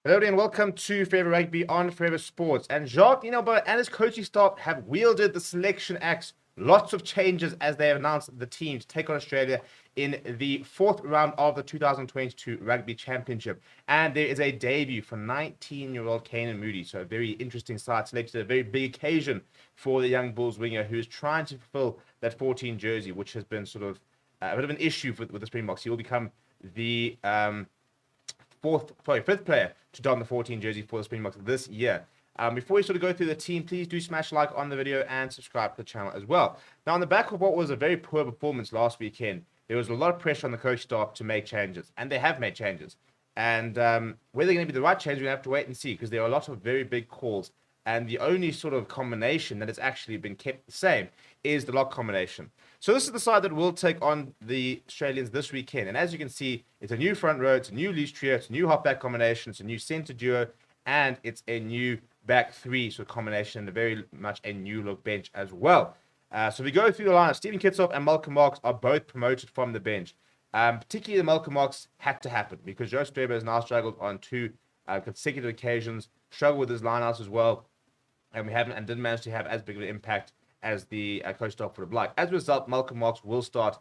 Hello and welcome to Forever Rugby on Forever Sports. And Jacques Inalba and his coaching staff have wielded the selection axe. Lots of changes as they have announced the team to take on Australia in the fourth round of the 2022 Rugby Championship. And there is a debut for 19-year-old CANAN Moodie. So a very interesting side selected, a very big occasion for the young Bulls winger who is trying to fulfill that 14 jersey, which has been sort of a bit of an issue with the Springboks. He will become the fifth player to don the 14 jersey for the Springboks this year. Before we sort of go through the team, please do smash like on the video and subscribe to the channel as well. Now, on the back of what was a very poor performance last weekend, there was a lot of pressure on the coach staff to make changes, and they have made changes. And whether they're going to be the right change, we have to wait and see, because there are a lot of very big calls. And the only sort of combination that has actually been kept the same is the lock combination. So this is the side that will take on the Australians this weekend. And as you can see, it's a new front row, it's a new loose trio, it's a new halfback combination, it's a new centre duo, and it's a new back three sort of combination, and a very much a new look bench as well. So we go through the lineup. Stephen Kitshoff and Malcolm Marx are both promoted from the bench. Particularly the Malcolm Marx had to happen because Joe Strebe has now struggled on two consecutive occasions, struggled with his lineouts as well, and didn't manage to have as big of an impact as the coach staff would have liked. As a result, Malcolm Marx will start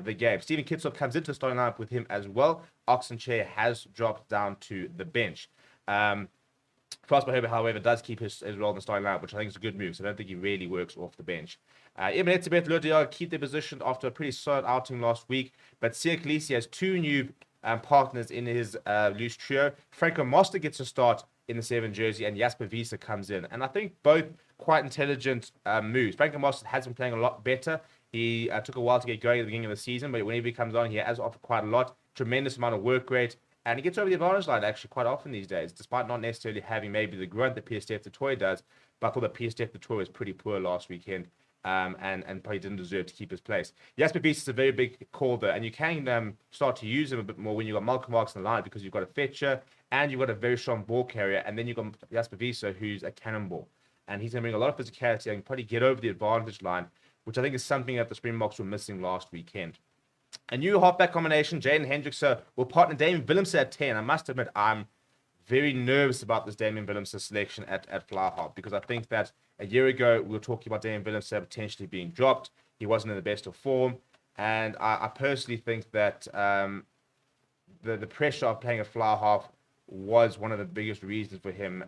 the game. Stephen Kitshoff comes into the starting lineup with him as well. Oxenchair has dropped down to the bench. Prosper Herbert, however, does keep his role in the starting lineup, which I think is a good move, so I don't think he really works off the bench. Ibn Etzebeth, Lodiar keep their position after a pretty solid outing last week, but Sia Khaleesi has two new partners in his loose trio. Franco Moster gets a start in the 7 jersey, and Jasper Wiese comes in. And I think both quite intelligent moves. Franco Moster has been playing a lot better. He took a while to get going at the beginning of the season, but whenever he comes on, he has offered quite a lot. Tremendous amount of work rate. And he gets over the advantage line actually quite often these days, despite not necessarily having maybe the grunt that PSTF the Toy does. But I thought that PSTF the Toy was pretty poor last weekend. And probably didn't deserve to keep his place. Jasper Wiese is a very big call though, and you can start to use him a bit more when you've got Malcolm Marx in the line, because you've got a fetcher and you've got a very strong ball carrier, and then you've got Jasper Wiese, who's a cannonball, and he's going to bring a lot of physicality and probably get over the advantage line, which I think is something that the Springboks were missing last weekend. A new halfback combination, Jaden Hendrickse will partner Damien Willemse at 10. I must admit, I'm very nervous about this Damien Willemse selection at fly half, because I think that a year ago we were talking about Damien Willemse potentially being dropped. He wasn't in the best of form, and I personally think that the pressure of playing a fly half was one of the biggest reasons for him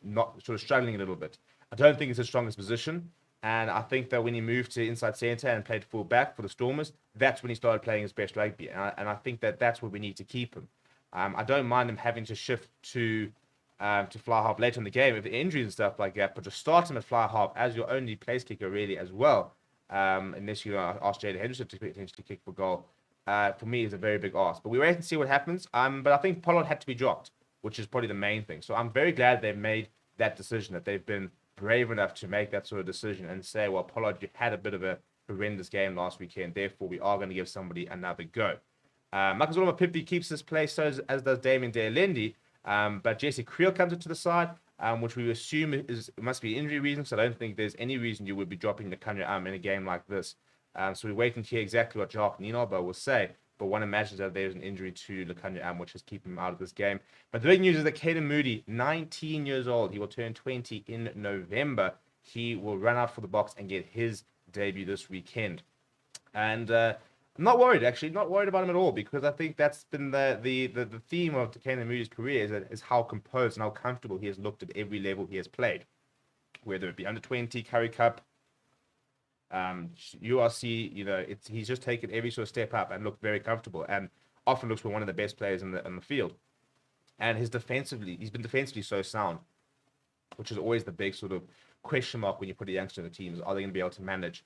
not sort of struggling a little bit. I don't think it's his strongest position, and I think that when he moved to inside centre and played full back for the Stormers, that's when he started playing his best rugby, and I think that that's where we need to keep him. I don't mind him having to shift to fly half later in the game if the injuries and stuff like that, but to start him at fly half as your only place kicker really as well, unless you ask Jaden Henderson to potentially kick for goal, for me is a very big ask. But we wait and see what happens. But I think Pollard had to be dropped, which is probably the main thing. So I'm very glad they've made that decision, that they've been brave enough to make that sort of decision and say, well, Pollard, you had a bit of a horrendous game last weekend, therefore we are going to give somebody another go. Marcus Pippi keeps his place, so as does Damien Dealendi. But Jesse Creel comes into the side, which we assume must be injury reasons. So I don't think there's any reason you would be dropping Lukhanyo in a game like this. So we wait and hear exactly what Jacques Inalba will say. But one imagines that there's an injury to Lukhanyo, which is keeping him out of this game. But the big news is that Caden Moodie, 19 years old, he will turn 20 in November. He will run out for the Boks and get his debut this weekend. And I'm not worried, actually. Not worried about him at all, because I think that's been the theme of Canan Moodie's career is how composed and how comfortable he has looked at every level he has played, whether it be under 20, Currie Cup, URC. He's just taken every sort of step up and looked very comfortable, and often looks for one of the best players in the field. And he's been defensively so sound, which is always the big sort of question mark when you put a youngster in the team, is are they going to be able to manage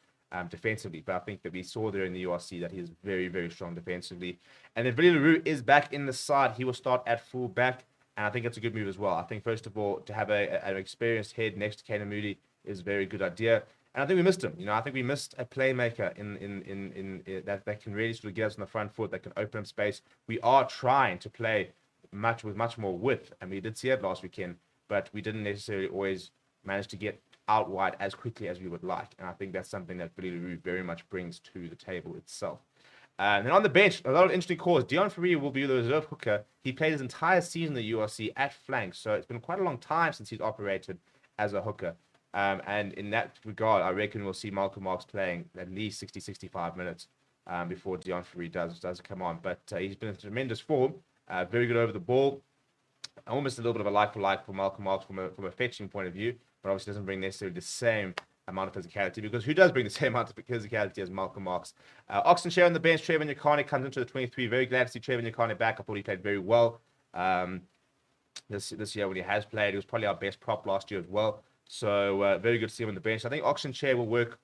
defensively? But I think that we saw there in the URC that he is very, very strong defensively. And then Billy LaRue is back in the side. He will start at full back, and I think it's a good move as well. I think, first of all, to have an experienced head next to Canan Moodie is a very good idea. And I think we missed him. I think we missed a playmaker in that can really sort of get us on the front foot, that can open up space. We are trying to play with much more width, and we did see it last weekend, but we didn't necessarily always manage to get out wide as quickly as we would like. And I think that's something that Billy LaRue very much brings to the table itself. And then on the bench, a lot of interesting calls. Deon Fourie will be the reserve hooker. He played his entire season in the URC at flank, so it's been quite a long time since he's operated as a hooker. And in that regard, I reckon we'll see Malcolm Marx playing at least 60, 65 minutes before Deon Fourie does come on. But he's been in tremendous form, very good over the ball. Almost a little bit of a like for Malcolm Marx from a fetching point of view, but obviously doesn't bring necessarily the same amount of physicality, because who does bring the same amount of physicality as Malcolm Marx? Oxenshare on the bench. Trayvon Yakane comes into the 23. Very glad to see Trayvon Yakane back. I thought he played very well this year when he has played. He was probably our best prop last year as well. So very good to see him on the bench. I think Oxenshare will work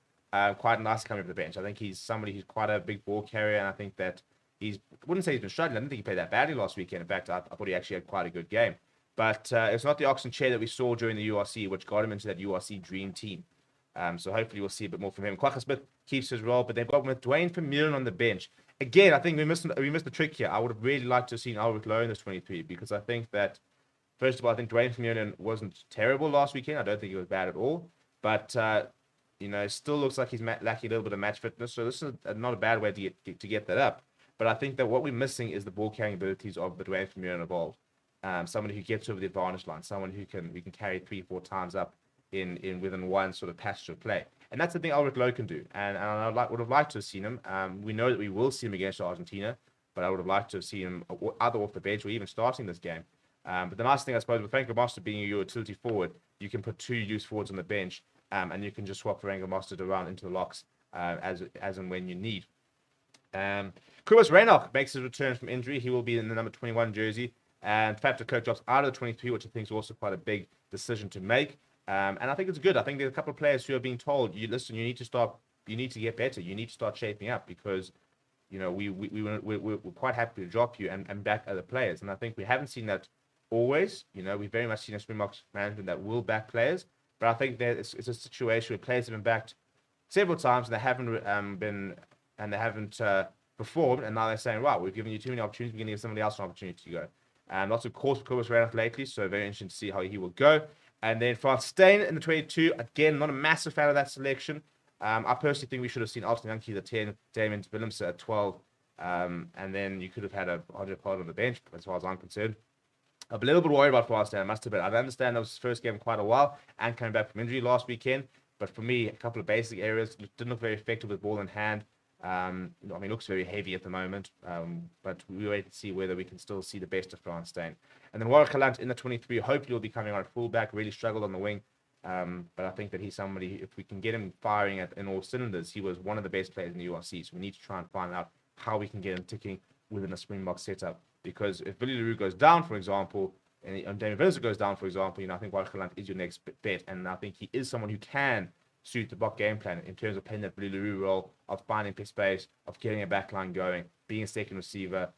quite nice coming off the bench. I think he's somebody who's quite a big ball carrier, and I think that I wouldn't say he's been struggling. I didn't think he played that badly last weekend. In fact, I thought he actually had quite a good game. But it's not the Oxenshare that we saw during the URC, which got him into that URC dream team. So hopefully we'll see a bit more from him. Quacker Smith keeps his role, but they've got with Dwayne Vermeulen on the bench. Again, I think we missed the trick here. I would have really liked to have seen Albert Lowe in this 23, because I think that, first of all, I think Dwayne Vermeulen wasn't terrible last weekend. I don't think he was bad at all. But, still looks like he's lacking a little bit of match fitness. So this is not a bad way to get that up. But I think that what we're missing is the ball carrying abilities of the Dwayne Vermeulen evolved. Somebody who gets over the advantage line, someone who can carry 3-4 times up in within one sort of passage of play. And that's the thing Albert Lowe can do. And I would have liked to have seen him. We know that we will see him against Argentina, but I would have liked to have seen him either off the bench or even starting this game. But the nice thing, I suppose, with Frank Master being your utility forward, you can put two loose forwards on the bench, and you can just swap Frank Master around into the locks as and when you need. Kobus Reinach makes his return from injury. He will be in the number 21 jersey. And Faf de Klerk drops out of the 23, which I think is also quite a big decision to make. And I think it's good. I think there's a couple of players who are being told, you need to get better. You need to start shaping up, because, we're quite happy to drop you and back other players. And I think we haven't seen that always. We've very much seen a Springbok management that will back players. But I think that it's a situation where players have been backed several times and they haven't performed. And now they're saying, right, we've given you too many opportunities. We're going to give somebody else an opportunity to go. Lots of calls for Kobus Reinach lately, so very interesting to see how he will go. And then Frans Steyn in the 22, again, not a massive fan of that selection. I personally think we should have seen Alton Yankee at 10, Damien Willems at 12, and then you could have had a Andre Pollard on the bench, as far as I'm concerned. I'm a little bit worried about Frans Steyn, I must admit. I understand that was his first game in quite a while and coming back from injury last weekend, but for me, a couple of basic areas didn't look very effective with ball in hand. Looks very heavy at the moment, but we wait to see whether we can still see the best of Frans Steyn. And then Warwick Galant in the 23, hopefully will be coming on at fullback, really struggled on the wing, but I think that he's somebody, if we can get him firing in all cylinders, he was one of the best players in the URC, so we need to try and find out how we can get him ticking within a Springbok setup, because if Billy Leroux goes down, for example, and Damien Willems goes down, for example, I think Warwick Galant is your next bet, and I think he is someone who can suit the Bok game plan in terms of playing that Billy Leroux role, of finding space, of getting a backline going, being a second receiver.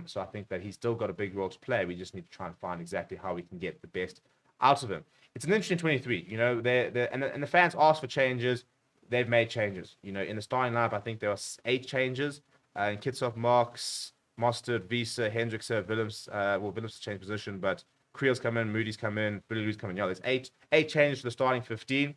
So I think that he's still got a big role to play. We just need to try and find exactly how we can get the best out of him. It's an interesting 23. And the fans asked for changes. They've made changes. In the starting lineup, I think there are 8 changes. In Kitshoff, Marx, Mostert, Visa, Hendrikse, Willems. Willems changed position, but Creel's come in, Moodie's come in, Billy Lou's come in. There's 8 changes to the starting 15.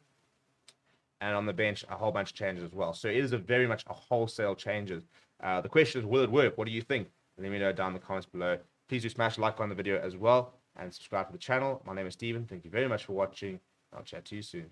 And on the bench, a whole bunch of changes as well. So it is very much a wholesale changes. The question is, will it work? What do you think? Let me know down in the comments below. Please do smash a like on the video as well, and subscribe to the channel. My name is Steven. Thank you very much for watching. I'll chat to you soon.